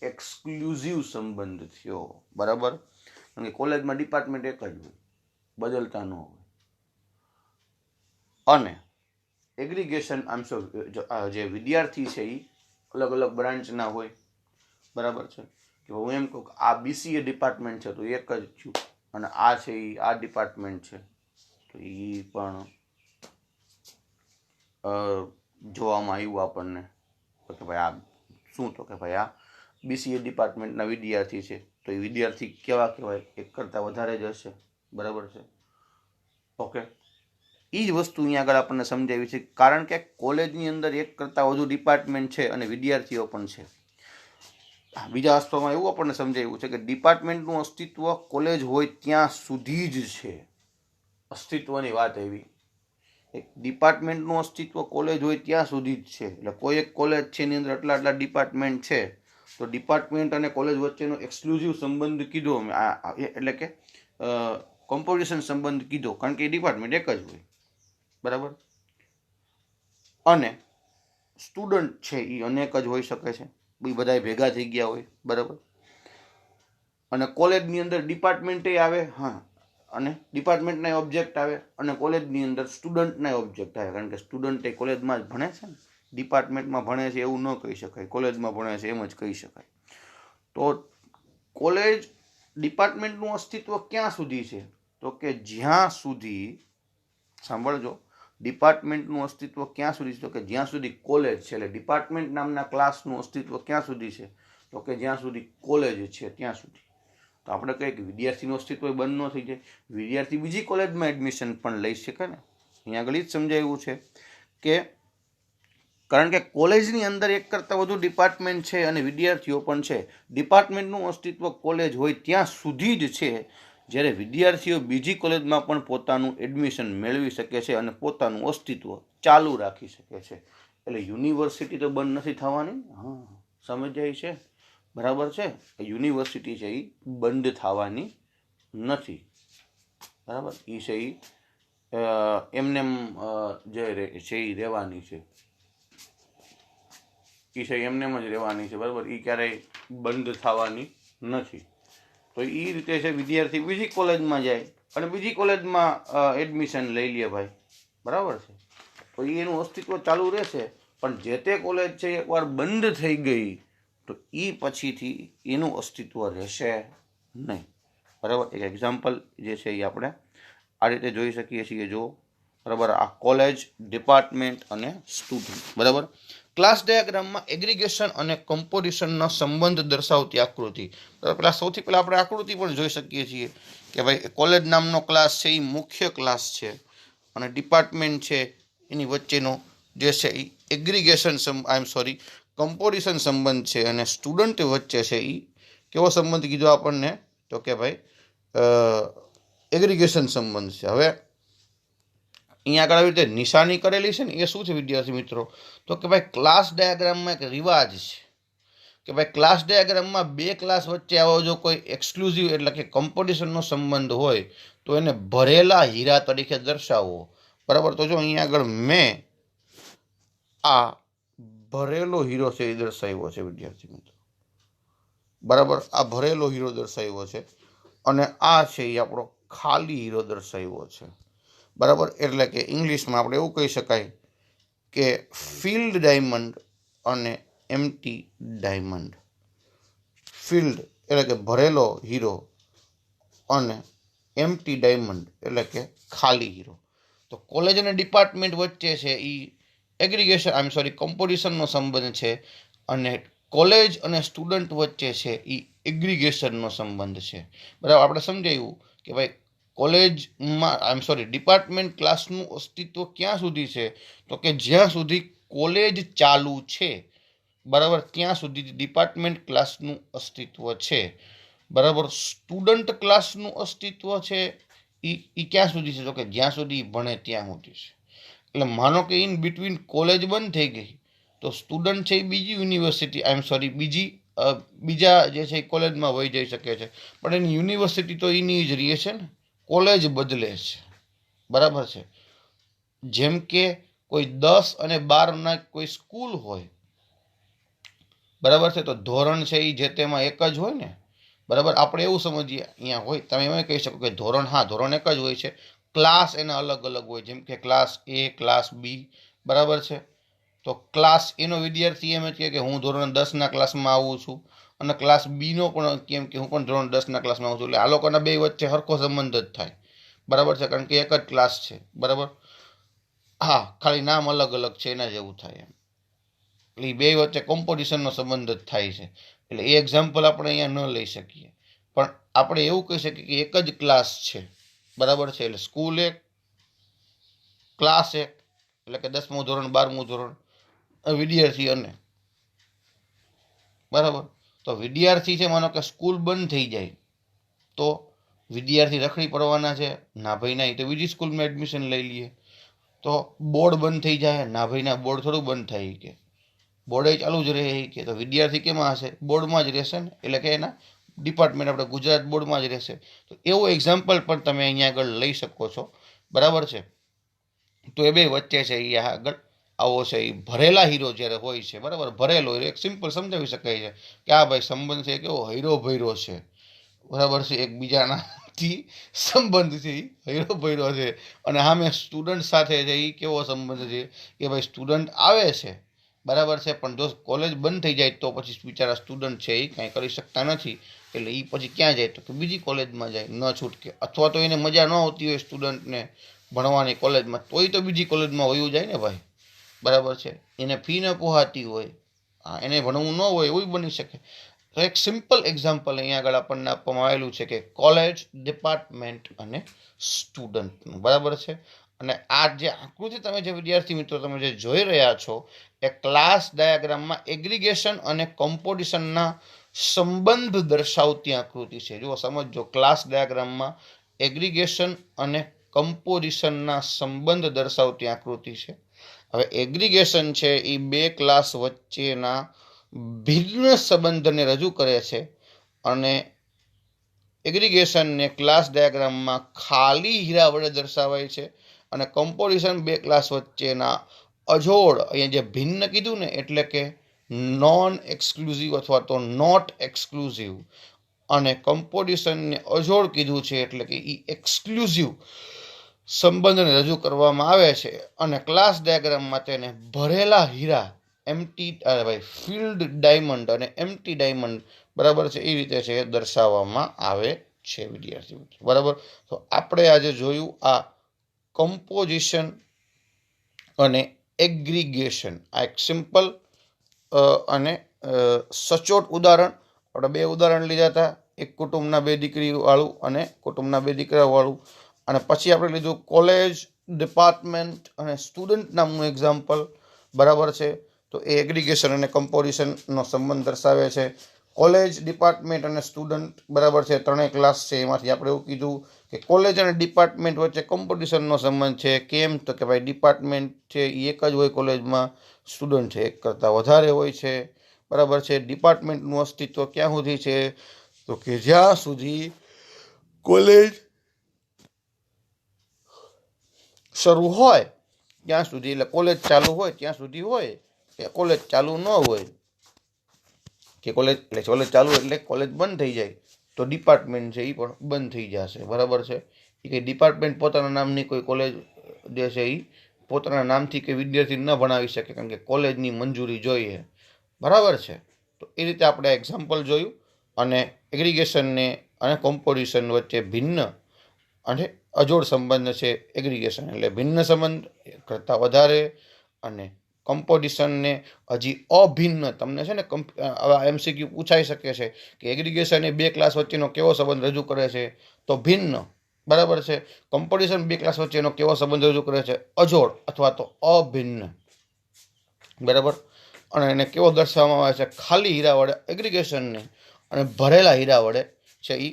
એક્સક્લુઝિવ સંબંધ થયો, બરાબર. કારણ કે કોલેજમાં ડિપાર્ટમેન્ટ એક જ હોય, બદલતા ન હોય. અને એગ્રીગેશન જે વિદ્યાર્થી છે એ અલગ અલગ બ્રાન્ચના હોય, બરાબર છે. કે હું એમ કહું કે આ બીસીએ ડિપાર્ટમેન્ટ છે તો એક જ થયું, અને આ છે એ આ ડિપાર્ટમેન્ટ છે તો એ પણ જોવામાં આવ્યું આપણને કે ભાઈ આ શું, તો કે ભાઈ આ બીસીએ ડિપાર્ટમેન્ટના વિદ્યાર્થી છે તો એ વિદ્યાર્થી કેવા કહેવાય, એક કરતાં વધારે જ હશે, બરાબર છે. ઓકે, એ જ વસ્તુ અહીંયા આગળ આપણને સમજાવી છે, કારણ કે કોલેજની અંદર એક કરતાં વધુ ડિપાર્ટમેન્ટ છે અને વિદ્યાર્થીઓ પણ છે. બીજા અસ્ત્રોમાં એવું આપણને સમજાવ્યું છે કે ડિપાર્ટમેન્ટનું અસ્તિત્વ કોલેજ હોય ત્યાં સુધી જ છે. અસ્તિત્વની વાત એવી, એક ડિપાર્ટમેન્ટનું અસ્તિત્વ કોલેજ હોય ત્યાં સુધી જ છે. એટલે કોઈ એક કોલેજ છે એની અંદર આટલા ડિપાર્ટમેન્ટ છે તો ડિપાર્ટમેન્ટ અને કોલેજ વચ્ચેનો એક્સક્લુઝિવ સંબંધ કીધો, એટલે કે કોમ્પોઝિશન સંબંધ કીધો, કારણ કે એ ડિપાર્ટમેન્ટ એક જ હોય, બરાબર. અને સ્ટુડન્ટ છે એ અનેક જ હોઈ શકે છે, બધા ભેગા થઈ ગયા હોય, બરાબર. અને કોલેજની અંદર ડિપાર્ટમેન્ટે આવે, હા, અને ડિપાર્ટમેન્ટના ઓબ્જેક્ટ આવે, અને કોલેજની અંદર સ્ટુડન્ટના ઓબ્જેક્ટ આવે, કારણ કે સ્ટુડન્ટ એ કોલેજમાં જ ભણે છે ને, ડિપાર્ટમેન્ટમાં ભણે છે એવું ન કહી શકાય, કોલેજમાં ભણે છે એમ જ કહી શકાય. તો કોલેજ ડિપાર્ટમેન્ટનું અસ્તિત્વ ક્યાં સુધી છે, તો કે જ્યાં સુધી, સાંભળજો, ડિપાર્ટમેન્ટનું અસ્તિત્વ ક્યાં સુધી છે, તો કે જ્યાં સુધી કોલેજ છે. એટલે ડિપાર્ટમેન્ટ નામના ક્લાસનું અસ્તિત્વ ક્યાં સુધી છે, તો કે જ્યાં સુધી કોલેજ છે ત્યાં સુધી. તો આપણે કહીએ કે વિદ્યાર્થીનું અસ્તિત્વ બંધ ન થઈ જાય, વિદ્યાર્થી બીજી કોલેજમાં એડમિશન પણ લઈ શકે ને. અહીંયા આગળ જ સમજાવ્યું છે કે કારણ કે કોલેજની અંદર એક કરતાં વધુ ડિપાર્ટમેન્ટ છે અને વિદ્યાર્થીઓ પણ છે. ડિપાર્ટમેન્ટનું અસ્તિત્વ કોલેજ હોય ત્યાં સુધી જ છે, જ્યારે વિદ્યાર્થીઓ બીજી કોલેજમાં પણ પોતાનું એડમિશન મેળવી શકે છે અને પોતાનું અસ્તિત્વ ચાલુ રાખી શકે છે. એટલે યુનિવર્સિટી તો બંધ નથી થવાની, હા, સમજાય છે, બરાબર છે. યુનિવર્સિટી છે એ બંધ થવાની નથી, બરાબર. એ છે એમને જે છે એ રહેવાની છે, એ છે એમને જ રહેવાની છે, બરાબર. એ ક્યારેય બંધ થવાની નથી. તો એ રીતે છે, વિદ્યાર્થી બીજી કોલેજમાં જાય અને બીજી કોલેજમાં એડમિશન લઈ લે ભાઈ, બરાબર છે. તો એનું અસ્તિત્વ ચાલુ રહેશે, પણ જે તે કોલેજ છે એકવાર બંધ થઈ ગઈ તો એ પછીથી એનું અસ્તિત્વ રહેશે નહીં, બરાબર. એક એક્ઝામ્પલ જે છે એ આપણે આ રીતે જોઈ શકીએ છીએ, જો, બરાબર. આ કોલેજ, ડિપાર્ટમેન્ટ અને સ્ટુડન્ટ, બરાબર. ક્લાસ ડાયાગ્રામમાં એગ્રીગેશન અને કમ્પોઝિશનનો સંબંધ દર્શાવતી આકૃતિ. પહેલાં સૌથી પહેલાં આપણે આકૃતિ પણ જોઈ શકીએ છીએ કે ભાઈ કોલેજ નામનો ક્લાસ છે એ મુખ્ય ક્લાસ છે, અને ડિપાર્ટમેન્ટ છે એની વચ્ચેનો જે છે એ એગ્રીગેશન કમ્પોઝિશન સંબંધ છે, અને સ્ટુડન્ટ વચ્ચે છે એ કેવો સંબંધ કીધો આપણને, તો કે ભાઈ એગ્રીગેશન સંબંધ છે. હવે અહીંયા આગળ આવી રીતે નિશાની કરેલી છે ને એ શું છે વિદ્યાર્થી મિત્રો, તો કે ભાઈ ક્લાસ ડાયાગ્રામમાં એક રિવાજ છે કે ભાઈ ક્લાસ ડાયાગ્રામમાં બે ક્લાસ વચ્ચે આવો જો કોઈ એક્સક્લુઝિવ એટલે કે કોમ્પિટિશનનો સંબંધ હોય તો એને ભરેલા હીરા તરીકે દર્શાવવો. બરાબર, તો જો અહીંયા આગળ મેં આ ભરેલો હીરો છે એ દર્શાવ્યો છે વિદ્યાર્થી મિત્રો. બરાબર, આ ભરેલો હીરો દર્શાવ્યો છે અને આ છે એ આપણો ખાલી હીરો દર્શાવ્યો છે. બરાબર, એટલે કે ઇંગ્લિશમાં આપણે એવું કહી શકાય કે ફિલ્ડ ડાયમંડ અને એમ્પ્ટી ડાયમંડ. ફિલ્ડ એટલે કે ભરેલો હીરો અને એમ્પ્ટી ડાયમંડ એટલે કે ખાલી હીરો. તો કોલેજ અને ડિપાર્ટમેન્ટ વચ્ચે છે એ એગ્રીગેશન કોમ્પિટિશનનો સંબંધ છે અને કોલેજ અને સ્ટુડન્ટ વચ્ચે છે એ એગ્રીગેશનનો સંબંધ છે. બરાબર, આપણે સમજાયું કે ભાઈ કોલેજમાં ડિપાર્ટમેન્ટ ક્લાસનું અસ્તિત્વ ક્યાં સુધી છે તો કે જ્યાં સુધી કોલેજ ચાલુ છે. બરાબર, ત્યાં સુધી ડિપાર્ટમેન્ટ ક્લાસનું અસ્તિત્વ છે. બરાબર, સ્ટુડન્ટ ક્લાસનું અસ્તિત્વ છે એ ક્યાં સુધી છે તો કે જ્યાં સુધી ભણે ત્યાં સુધી છે. એટલે માનો કે ઇન બિટવીન કોલેજ બંધ થઈ ગઈ તો સ્ટુડન્ટ છે એ બીજી યુનિવર્સિટી બીજા જે છે એ કોલેજમાં વહી જઈ શકે છે, પણ એની યુનિવર્સિટી તો એની જ રહે છે ને, કોલેજ બદલે છે. બરાબર છે, જેમ કે કોઈ 10 અને 12 કોઈ સ્કૂલ હોય. બરાબર છે, તો ધોરણ છે એ જે તેમાં એક જ હોય ને. બરાબર, આપણે એવું સમજીએ અહીંયા હોય, તમે એમ કહી શકો કે ધોરણ એક જ હોય છે, ક્લાસ એના અલગ અલગ હોય, જેમ કે ક્લાસ A, ક્લાસ B. બરાબર છે, તો ક્લાસ એનો વિદ્યાર્થી એમ જ કહે કે હું ધોરણ 10ના ક્લાસમાં આવું છું અને ક્લાસ બીનો પણ કેમ કે હું પણ ધોરણ 10ના ક્લાસમાં આવું છું. એટલે આ લોકોના બે વચ્ચે સરખો સંબંધ જ થાય. બરાબર છે, કારણ કે એક જ ક્લાસ છે. બરાબર, હા, ખાલી નામ અલગ અલગ છે એના જેવું થાય એમ. એટલે બે વચ્ચે કોમ્પિટિશનનો સંબંધ જ થાય છે. એટલે એ એક્ઝામ્પલ આપણે અહીંયા ન લઈ શકીએ, પણ આપણે એવું કહી શકીએ કે એક જ ક્લાસ છે. બરાબર છે, એટલે સ્કૂલ એક, ક્લાસ એક, એટલે કે 10મું ધોરણ 12મું ધોરણ, વિદ્યાર્થી અને. બરાબર, તો વિદ્યાર્થી છે, માનો કે સ્કૂલ બંધ થઈ જાય તો વિદ્યાર્થી રખડી પડવાના છે, ના ભાઈ ના, તો બીજી સ્કૂલમાં એડમિશન લઈ લઈએ. તો બોર્ડ બંધ થઈ જાય, ના ભાઈ ના, બોર્ડ થોડું બંધ થાય કે બોર્ડે ચાલુ જ રહે કે, તો વિદ્યાર્થી કેમાં હશે? બોર્ડમાં જ રહેશે ને, એટલે કે એના ડિપાર્ટમેન્ટ આપણે ગુજરાત બોર્ડમાં જ રહેશે. તો એવો એક્ઝામ્પલ પણ તમે અહીંયા આગળ લઈ શકો છો. બરાબર છે, તો એ બે વચ્ચે છે એ આગળ આવો છે એ ભરેલા હીરો જ્યારે હોય છે. બરાબર, ભરેલો હીરો એક સિમ્પલ સમજાવી શકાય છે કે આ ભાઈ સંબંધ છે કેવો હીરો ભૈરો છે. બરાબર છે, એકબીજાનાથી સંબંધ છે એ હીરો ભૈરો છે. અને સામે સ્ટુડન્ટ સાથે છે એ કેવો સંબંધ છે કે ભાઈ સ્ટુડન્ટ આવે છે. બરાબર છે, પણ જો કોલેજ બંધ થઈ જાય તો પછી બિચારા સ્ટુડન્ટ છે એ કાંઈ કરી શકતા નથી. એટલે એ પછી ક્યાં જાય તો કે બીજી કોલેજમાં જાય, ન છૂટકે. અથવા તો એને મજા ન આવતી હોય સ્ટુડન્ટને ભણવાની કોલેજમાં, તોય તો બીજી કોલેજમાં વયું જાય ને ભાઈ. બરાબર છે, એને ફી ન પોહાતી હોય, એને ભણવું ન હોય, એવું બની શકે. તો એક સિમ્પલ એક્ઝામ્પલ અહીંયા આગળ આપણને આપવામાં આવેલું છે કે કોલેજ, ડિપાર્ટમેન્ટ અને સ્ટુડન્ટનું. બરાબર છે, અને આ જે આકૃતિ તમે જે વિદ્યાર્થી મિત્રો તમે જે જોઈ રહ્યા છો એ ક્લાસ ડાયાગ્રામમાં એગ્રીગેશન અને કોમ્પિટિશનના સંબંધ દર્શાવતી આકૃતિ છે. જો સમજો, ક્લાસ ડાયાગ્રામમાં એગ્રીગેશન અને કમ્પોઝિશનના સંબંધ દર્શાવતી આકૃતિ છે. હવે એગ્રીગેશન છે એ બે ક્લાસ વચ્ચેના ભિન્ન સંબંધને રજૂ કરે છે અને એગ્રીગેશનને ક્લાસ ડાયાગ્રામમાં ખાલી હીરા વડે દર્શાવાય છે અને કમ્પોઝિશન બે ક્લાસ વચ્ચેના અજોડ, અહીંયા જે ભિન્ન કીધું ને એટલે કે નોન એક્સક્લુઝિવ અથવા તો નોટ એક્સક્લુઝિવ, અને કમ્પોઝિશનને અજોડ કીધું છે એટલે કે એ એક્સક્લુઝિવ સંબંધને રજૂ કરવામાં આવે છે. અને ક્લાસ ડાયાગ્રામમાં તેને ભરેલા હીરા ફિલ્ડ ડાયમંડ અને એમ્પ્ટી ડાયમંડ. બરાબર છે, એ રીતે છે દર્શાવવામાં આવે છે વિદ્યાર્થી મિત્રો. બરાબર, તો આપણે આજે જોયું આ કમ્પોઝિશન અને એગ્રીગેશન. આ એક સિમ્પલ અને સચોટ ઉદાહરણ. આપણે બે ઉદાહરણ લીધા હતા, એક કુટુંબના બે દીકરી વાળું અને કુટુંબના બે દીકરા વાળું. અને પછી આપણે લીધું કોલેજ, ડિપાર્ટમેન્ટ અને સ્ટુડન્ટ નામનું એક્ઝામ્પલ. બરાબર છે, તો એ એગ્રીગેશન અને કમ્પોઝિશનનો સંબંધ દર્શાવે છે. કોલેજ, ડિપાર્ટમેન્ટ અને સ્ટુડન્ટ. બરાબર છે, ત્રણેય ક્લાસ છે. એમાંથી આપણે એવું કીધું કે કોલેજ અને ડિપાર્ટમેન્ટ વચ્ચે કોમ્પિટિશનનો સંબંધ છે. કેમ તો કે ભાઈ ડિપાર્ટમેન્ટ છે એ એક જ હોય કોલેજમાં, સ્ટુડન્ટ છે એક કરતાં વધારે હોય છે. બરાબર છે. ડિપાર્ટમેન્ટનું અસ્તિત્વ ક્યાં સુધી છે? તો કે જ્યાં સુધી કોલેજ શરૂ હોય ત્યાં સુધી, એટલે કોલેજ ચાલુ હોય ત્યાં સુધી હોય, કે કોલેજ ચાલુ ન હોય, કે કોલેજ એટલે કોલેજ ચાલુ એટલે કોલેજ બંધ થઈ જાય તો ડિપાર્ટમેન્ટ છે એ પણ બંધ થઈ જશે. બરાબર છે. એ કંઈ ડિપાર્ટમેન્ટ પોતાના નામની કોઈ કોલેજ જે છે એ પોતાના નામથી કે વિદ્યાર્થી ન ભણાવી શકે, કારણ કે કોલેજની મંજૂરી જોઈએ. બરાબર છે. તો એ રીતે આપણે એક્ઝામ્પલ જોયું, અને એગ્રીગેશનને અને કોમ્પોઝિશન વચ્ચે ભિન્ન અને અજોડ સંબંધ છે. એગ્રીગેશન એટલે ભિન્ન સંબંધ કરતાં વધારે, અને કમ્પોઝિશનને હજી અભિન્ન. તમને છે ને MCQ પૂછાઈ શકે છે કે એગ્રીગેશન એ બે ક્લાસ વચ્ચેનો કેવો સંબંધ રજૂ કરે છે? તો ભિન્ન. બરાબર છે. કમ્પોઝિશન બે ક્લાસ વચ્ચેનો કેવો સંબંધ રજૂ કરે છે? અજોડ અથવા તો અભિન્ન. બરાબર. અને એને કેવો દર્શાવવામાં આવે છે? ખાલી હીરા વડે એગ્રીગેશનને, અને ભરેલા હીરા વડે છે એ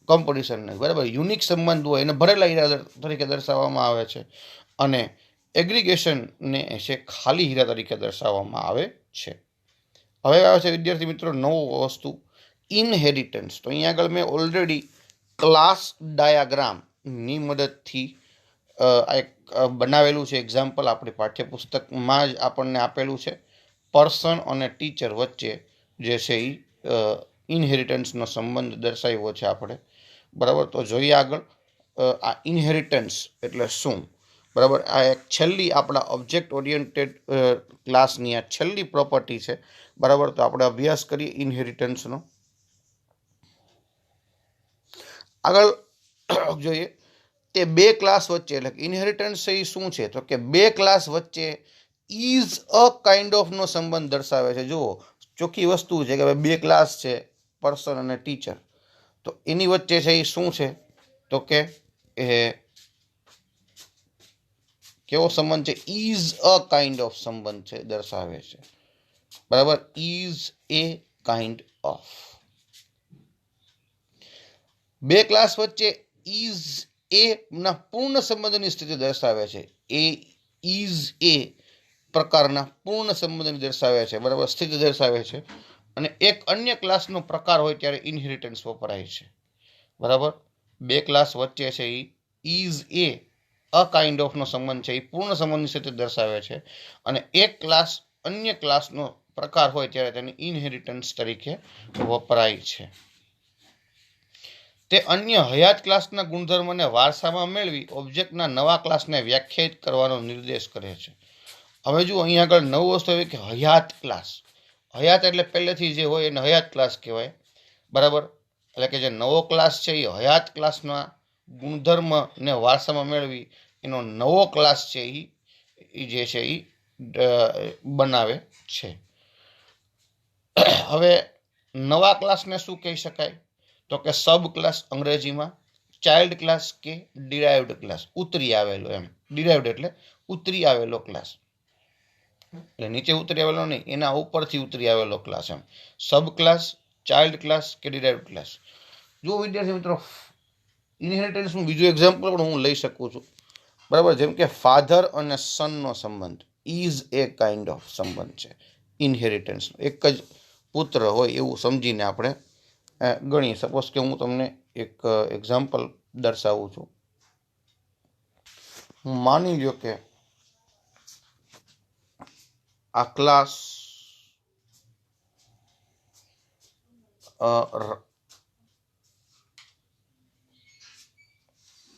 કમ્પોઝિશનને. બરાબર. યુનિક સંબંધ હોય એને ભરેલા હીરા તરીકે દર્શાવવામાં આવે છે, અને એગ્રીગેશનને છે ખાલી હીરા તરીકે દર્શાવવામાં આવે છે. હવે આવે છે વિદ્યાર્થી મિત્રો નવું વસ્તુ, ઇનહેરિટન્સ. તો અહીંયા આગળ મેં ઓલરેડી ક્લાસ ડાયાગ્રામની મદદથી આ એક બનાવેલું છે એક્ઝામ્પલ. આપણી પાઠ્યપુસ્તકમાં જ આપણને આપેલું છે. પર્સન અને ટીચર વચ્ચે જે છે એ ઇનહેરિટન્સનો સંબંધ દર્શાવ્યો છે આપણે. બરાબર. તો જોઈએ આગળ. આ ઇનહેરિટન્સ એટલે શું? બરાબર. આ એક છેલ્લી આપણા ઓબ્જેક્ટ ઓરિએન્ટેડ ક્લાસની આ છેલ્લી પ્રોપર્ટી છે. બરાબર. તો આપણે અભ્યાસ કરીએ ઇનહેરિટન્સનો. આગળ જોઈએ તે બે ક્લાસ વચ્ચે, એટલે ઇનહેરિટન્સ એ શું છે? તો કે બે ક્લાસ વચ્ચે ઇઝ અ કાઇન્ડ ઓફ નો સંબંધ દર્શાવે છે. જુઓ, ચોખ્ખી વસ્તુ છે કે બે ક્લાસ છે, પર્સન અને ટીચર. તો એની વચ્ચે છે એ શું છે? તો કે એ કેવો સંબંધ છે? ઇઝ અ કાઇન્ડ ઓફ સંબંધ છે દર્શાવે છે. બરાબર. Is A kind of. બે ક્લાસ વચ્ચે ઇઝ એ ના પૂર્ણ સંબંધની સ્થિતિ દર્શાવે છે. એ ઇઝ એ પ્રકારના પૂર્ણ સંબંધની દર્શાવે છે. બરાબર. સ્થિતિ દર્શાવે છે. અને એક અન્ય ક્લાસનો પ્રકાર હોય ત્યારે ઇનહેરિટન્સ વપરાય છે. બરાબર. બે ક્લાસ વચ્ચે છે એ ઇઝ એ અ કાઇન્ડ ઓફ નો સંબંધ છે એ પૂર્ણ સંબંધની સ્થિતિ દર્શાવે છે, અને એક ક્લાસ અન્ય ક્લાસનો પ્રકાર હોય ત્યારે તેની ઇનહેરિટન્સ તરીકે વપરાય છે. તે અન્ય હયાત ક્લાસના ગુણધર્મને વારસામાં મેળવી ઓબ્જેક્ટના નવા ક્લાસને વ્યાખ્યાયિત કરવાનો નિર્દેશ કરે છે. હવે જુઓ, અહીંયા આગળ નવું વસ્તુ આવી કે હયાત ક્લાસ. હયાત એટલે પહેલેથી જે હોય એને હયાત ક્લાસ કહેવાય. બરાબર. એટલે કે જે નવો ક્લાસ છે એ હયાત ક્લાસના ગુણધર્મને વારસામાં મેળવી એનો નવો ક્લાસ છે એ જે છે એ બનાવે છે. હવે નવા ક્લાસને શું કહી શકાય? તો કે સબ ક્લાસ અંગ્રેજીમાં, ચાઇલ્ડ ક્લાસ કે ડિરાઇવ્ડ ક્લાસ, ઉતરી આવેલો. એમ ડિરાઇવ્ડ એટલે ઉતરી આવેલો ક્લાસ, એટલે નીચે ઉતરી આવેલો નહીં, એના ઉપરથી ઉતરી આવેલો ક્લાસ. એમ સબ ક્લાસ, ચાઇલ્ડ ક્લાસ કે ડિરાઇવ્ડ ક્લાસ. જો વિદ્યાર્થી મિત્રો, ઇનહેરિટન્સનું બીજું એક્ઝામ્પલ પણ હું લઈ શકું છું. બરાબર. જેમ કે ફાધર અને સનનો સંબંધ ઇઝ એ કાઇન્ડ ઓફ સંબંધ છે ઇનહેરિટન્સનો. એક જ પુત્ર હોય એવું સમજીને આપણે ગણીએ. સપોઝ કે હું તમને એક એક્ઝામ્પલ દર્શાવું છું. હું માની લો કે આ ક્લાસ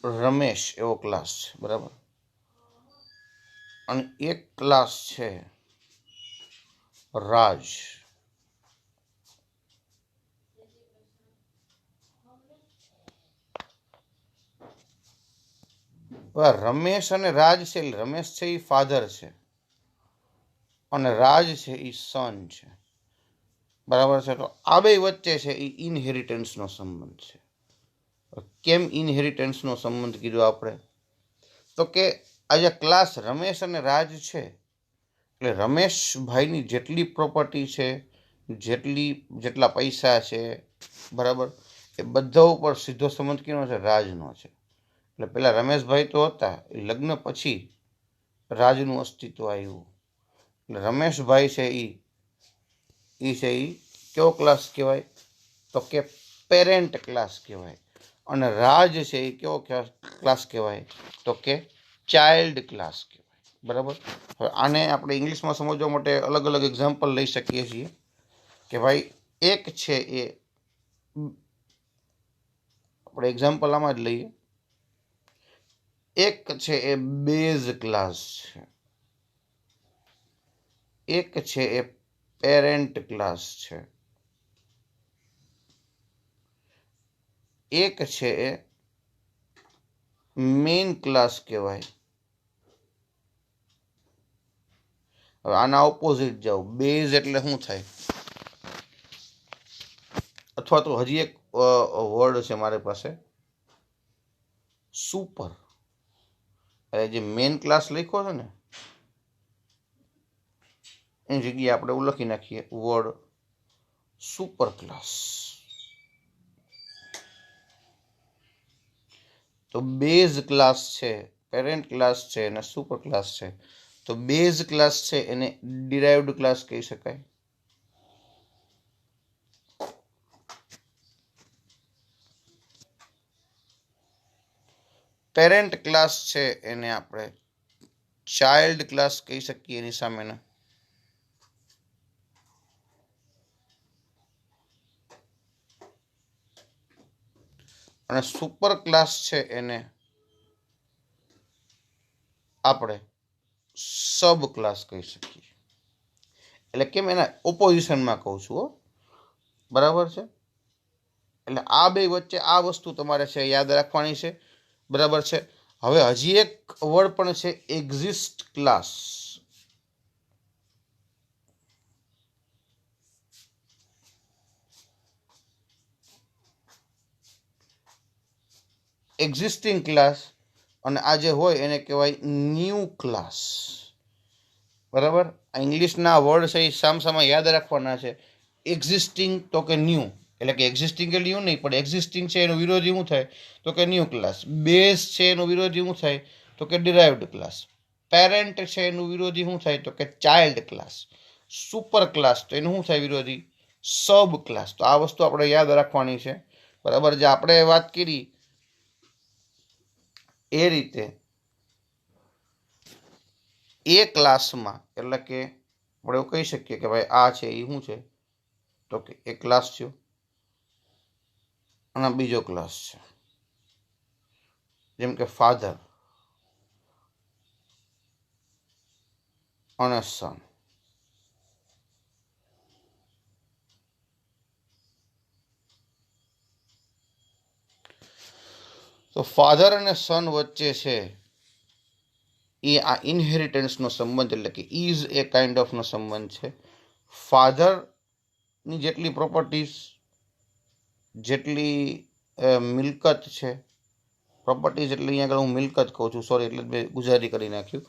રમેશ એવો ક્લાસ છે. બરાબર. અને એક ક્લાસ છે રાજ. રમેશ અને રાજ છે, રમેશ છે એ ફાધર છે અને રાજ છે એ સન છે. બરાબર છે. તો આ બે વચ્ચે છે એ ઇનહેરિટન્સનો સંબંધ છે. કેમ ઇનહેરિટન્સનો સંબંધ કીધો આપણે? તો કે આ જે ક્લાસ રમેશ અને રાજ છે, એટલે રમેશભાઈની જેટલી પ્રોપર્ટી છે, જેટલા પૈસા છે, બરાબર, એ બધા ઉપર સીધો સંબંધ કેનો છે? રાજનો છે. એટલે પેલા રમેશભાઈ તો હતા, લગ્ન પછી રાજનું અસ્તિત્વ આવ્યું. એટલે રમેશભાઈ છે એ એ છે એ કેવો ક્લાસ કહેવાય તો કે પેરેન્ટ ક્લાસ કહેવાય. અને રાજ છે એ કેવો ક્લાસ કહેવાય તો કે ચાઇલ્ડ ક્લાસ કહેવાય. બરાબર. હવે આને આપણે ઇંગ્લિશમાં સમજવા માટે અલગ અલગ એક્ઝામ્પલ લઈ શકીએ છીએ કે ભાઈ એક છે એ આપણે એક્ઝામ્પલ આમાં જ લઈએ. એક છે એ બેઝ ક્લાસ છે, એક છે એ પેરેન્ટ ક્લાસ છે, એક છે એ મેઇન ક્લાસ કહેવાય. હવે આના ઓપોઝિટ જાઓ, બેઝ એટલે શું થાય, અથવા તો હજી એક વર્ડ છે મારી પાસે સુપર. જે મેઇન ક્લાસ લખ્યો છે ને એની જગ્યાએ આપણે એવું લખી નાખીએ વર્ડ સુપર ક્લાસ. તો બેઝ ક્લાસ છે, પેરેન્ટ ક્લાસ છે અને સુપર ક્લાસ છે. તો બેઝ ક્લાસ છે એને ડિરાઇવ્ડ ક્લાસ કહી શકાય. પેરેન્ટ ક્લાસ છે એને આપણે ચાઇલ્ડ ક્લાસ કહી શકીએ એની સામેના. અને સુપર ક્લાસ છે એને આપણે સબ ક્લાસ કહી શકીએ. એટલે કેમ એના ઓપોઝિશનમાં કહું છું હો. બરાબર છે. એટલે આ બે વચ્ચે આ વસ્તુ તમારે છે યાદ રાખવાની છે. બરાબર છે. હવે હજી એક વર્ડ પણ છે એક્ઝિસ્ટ ક્લાસ. એક્ઝિસ્ટિંગ ક્લાસ અને આ જે હોય એને કહેવાય ન્યૂ ક્લાસ. બરાબર. આ ઇંગ્લિશના વર્ડ છે એ સામસામા યાદ રાખવાના છે. એક્ઝિસ્ટિંગ તો કે ન્યૂ, એટલે કે એક્ઝિસ્ટિંગ કે ન્યૂ નહીં, પણ એક્ઝિસ્ટિંગ છે એનું વિરોધી શું થાય તો કે ન્યૂ ક્લાસ. બેઝ છે એનું વિરોધી શું થાય તો કે ડિરાઇવ્ડ ક્લાસ. પેરેન્ટ છે એનું વિરોધી શું થાય તો કે ચાઇલ્ડ ક્લાસ. સુપર ક્લાસ તો એનું શું થાય વિરોધી સબ ક્લાસ. તો આ વસ્તુ આપણે યાદ રાખવાની છે. બરાબર. જે આપણે વાત કરી એ રીતે એ ક્લાસમાં, એટલે કે આપણે એવું કહી શકીએ કે ભાઈ આ છે એ શું છે તો કે એક ક્લાસ થયો અને બીજો ક્લાસ છે. જેમ કે ફાધર અને સન. તો ફાધર અને સન વચ્ચે છે એ આ ઇનહેરિટન્સનો સંબંધ, એટલે કે ઇઝ એ કાઇન્ડ ઓફનો સંબંધ છે. ફાધરની જેટલી પ્રોપર્ટીઝ, જેટલી મિલકત છે, પ્રોપર્ટીઝ એટલે અહીંયા આગળ હું મિલકત કહું છું, સોરી, એટલે મેં ગુજરાતી કરી નાખ્યું.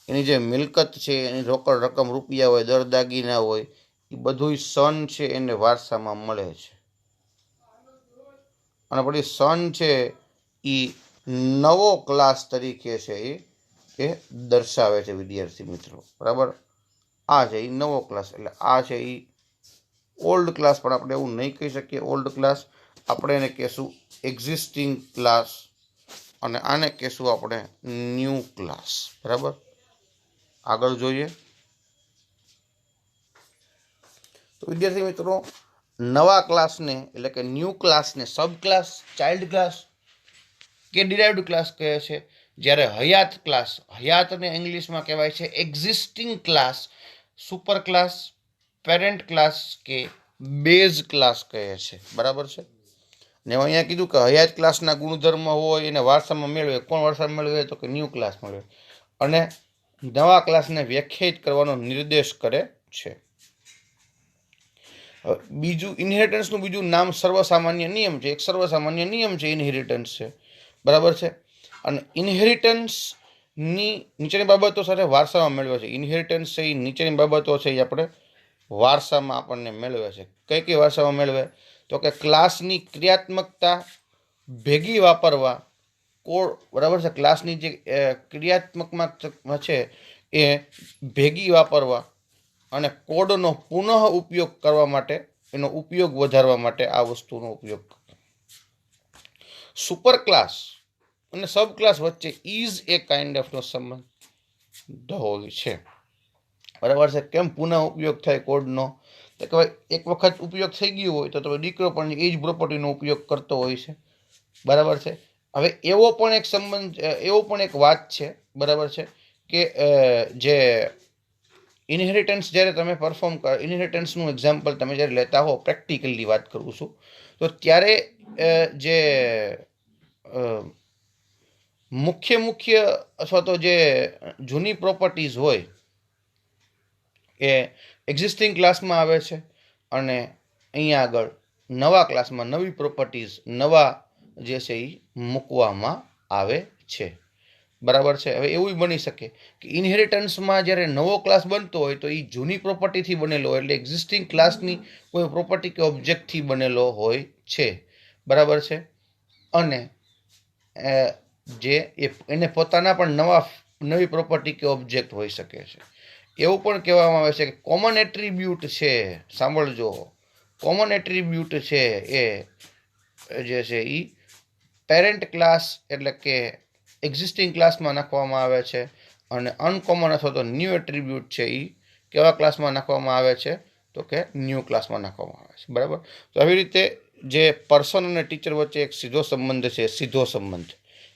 એની જે મિલકત છે, એની રોકડ રકમ રૂપિયા હોય, દર દાગીના હોય, એ બધું સન છે એને વારસામાં મળે છે. અને પછી સન છે એ નવો ક્લાસ તરીકે છે એ દર્શાવે છે વિદ્યાર્થી મિત્રો. બરાબર. આ છે એ નવો ક્લાસ, એટલે આ છે એ ઓલ્ડ ક્લાસ, પણ આપણે એવું નહીં કહી શકીએ ઓલ્ડ ક્લાસ. આપણે એને કહેશું એક્ઝિસ્ટિંગ ક્લાસ અને આને કહેશું આપણે ન્યૂ ક્લાસ. બરાબર. આગળ જોઈએ. તો વિદ્યાર્થી મિત્રો, નવા ક્લાસને એટલે કે ન્યૂ ક્લાસને સબ ક્લાસ, ચાઇલ્ડ ક્લાસ કે ડિરાઇવ્ડ ક્લાસ કહે છે. જ્યારે હયાત ક્લાસ, હયાતને ઇંગ્લિશમાં કહેવાય છે existing class, super class, parent class કે બેઝ ક્લાસ કહે છે. બરાબર છે. ને અહીંયા કીધું કે હયાત ક્લાસના ગુણધર્મ હોય એને વારસામાં મેળવે. કોણ વારસામાં મેળવે તો કે ન્યૂ ક્લાસ મેળવે. અને નવા ક્લાસને વ્યાખ્યાયિત કરવાનો નિર્દેશ કરે છે. બીજું ઇનહેરિટન્સનું બીજું નામ સર્વસામાન્ય નિયમ છે. એક સર્વસામાન્ય નિયમ છે ઇનહેરિટન્સ છે. બરાબર છે. અને ઇનહેરિટન્સની નીચેની બાબતો સાથે વારસામાં મેળવે છે. ઇનહેરિટન્સ છે એ નીચેની બાબતો છે એ આપણે વારસામાં આપણને મેળવે છે. કઈ કઈ વારસામાં મેળવે તો કે ક્લાસની ક્રિયાત્મકતા ભેગી વાપરવા. બરાબર છે. ક્લાસની જે ક્રિયાત્મકમાં છે એ ભેગી વાપરવા. અને કોડનો પુનઃ ઉપયોગ કરવા માટે, એનો ઉપયોગ વધારવા માટે આ વસ્તુનો ઉપયોગ કરો. સુપર ક્લાસ અને સબ ક્લાસ વચ્ચે ઇઝ એ કાઇન્ડ ઓફનો સંબંધ હોય છે. બરાબર છે. કેમ પુનઃ ઉપયોગ થાય કોડનો? તો કે ભાઈ એક વખત ઉપયોગ થઈ ગયો હોય તો તમે દીકરો પણ એ જ પ્રોપર્ટીનો ઉપયોગ કરતો હોય છે. બરાબર છે. હવે એવો પણ એક સંબંધ, એવો પણ એક વાત છે, બરાબર છે, કે જે ઇનહેરિટન્સ જ્યારે તમે પરફોર્મ કરો, ઇનહેરિટન્સનું એક્ઝામ્પલ તમે જ્યારે લેતા હો, પ્રેક્ટિકલી વાત કરું છું, તો ત્યારે જે મુખ્ય અથવા તો જે જૂની પ્રોપર્ટીઝ હોય એ એક્ઝિસ્ટિંગ ક્લાસમાં આવે છે અને અહીંયા આગળ નવા ક્લાસમાં નવી પ્રોપર્ટીઝ, નવા જે છે એ મૂકવામાં આવે છે. બરાબર છે. હવે એવું બની શકે કે ઇનહેરિટન્સમાં જ્યારે નવો ક્લાસ બનતો હોય તો એ જૂની પ્રોપર્ટીથી બનેલો હોય, એટલે એક્ઝિસ્ટિંગ ક્લાસની કોઈ પ્રોપર્ટી કે ઓબ્જેક્ટથી બનેલો હોય છે. બરાબર છે. અને જે એને પોતાના પણ નવી પ્રોપર્ટી કે ઓબ્જેક્ટ હોઈ શકે છે. એવું પણ કહેવામાં આવે છે કે કોમન એટ્રીબ્યુટ છે, સાંભળજો, કોમન એટ્રીબ્યુટ છે એ જે છે એ પેરેન્ટ ક્લાસ એટલે કે એક્ઝિસ્ટિંગ ક્લાસમાં નાખવામાં આવે છે, અને અનકોમન અથવા તો ન્યૂ એટ્રીબ્યુટ છે એ કેવા ક્લાસમાં નાખવામાં આવે છે? તો કે ન્યૂ ક્લાસમાં નાખવામાં આવે છે. બરાબર. તો આવી રીતે જે પર્સન અને ટીચર વચ્ચે એક સીધો સંબંધ છે, સીધો સંબંધ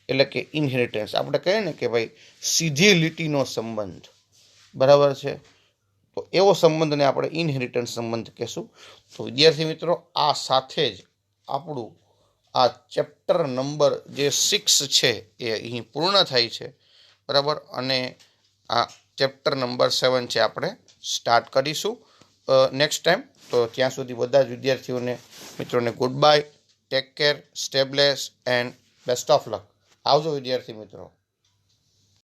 એટલે કે ઇનહેરિટન્સ, આપણે કહીએ ને કે ભાઈ સીધી લીટીનો સંબંધ, બરાબર છે, તો એવો સંબંધને આપણે ઇનહેરિટન્સ સંબંધ કહેશું. તો વિદ્યાર્થી મિત્રો, આ સાથે જ આપણું આ ચેપ્ટર નંબર જે 6 છે એ અહીં પૂર્ણ થાય છે. બરાબર. અને આ ચેપ્ટર નંબર 7 છે આપણે સ્ટાર્ટ કરીશું નેક્સ્ટ ટાઈમ. તો ત્યાં સુધી બધા જ વિદ્યાર્થીઓને, મિત્રોને good bye, take care, stay bless and best of luck. આવજો વિદ્યાર્થી મિત્રો.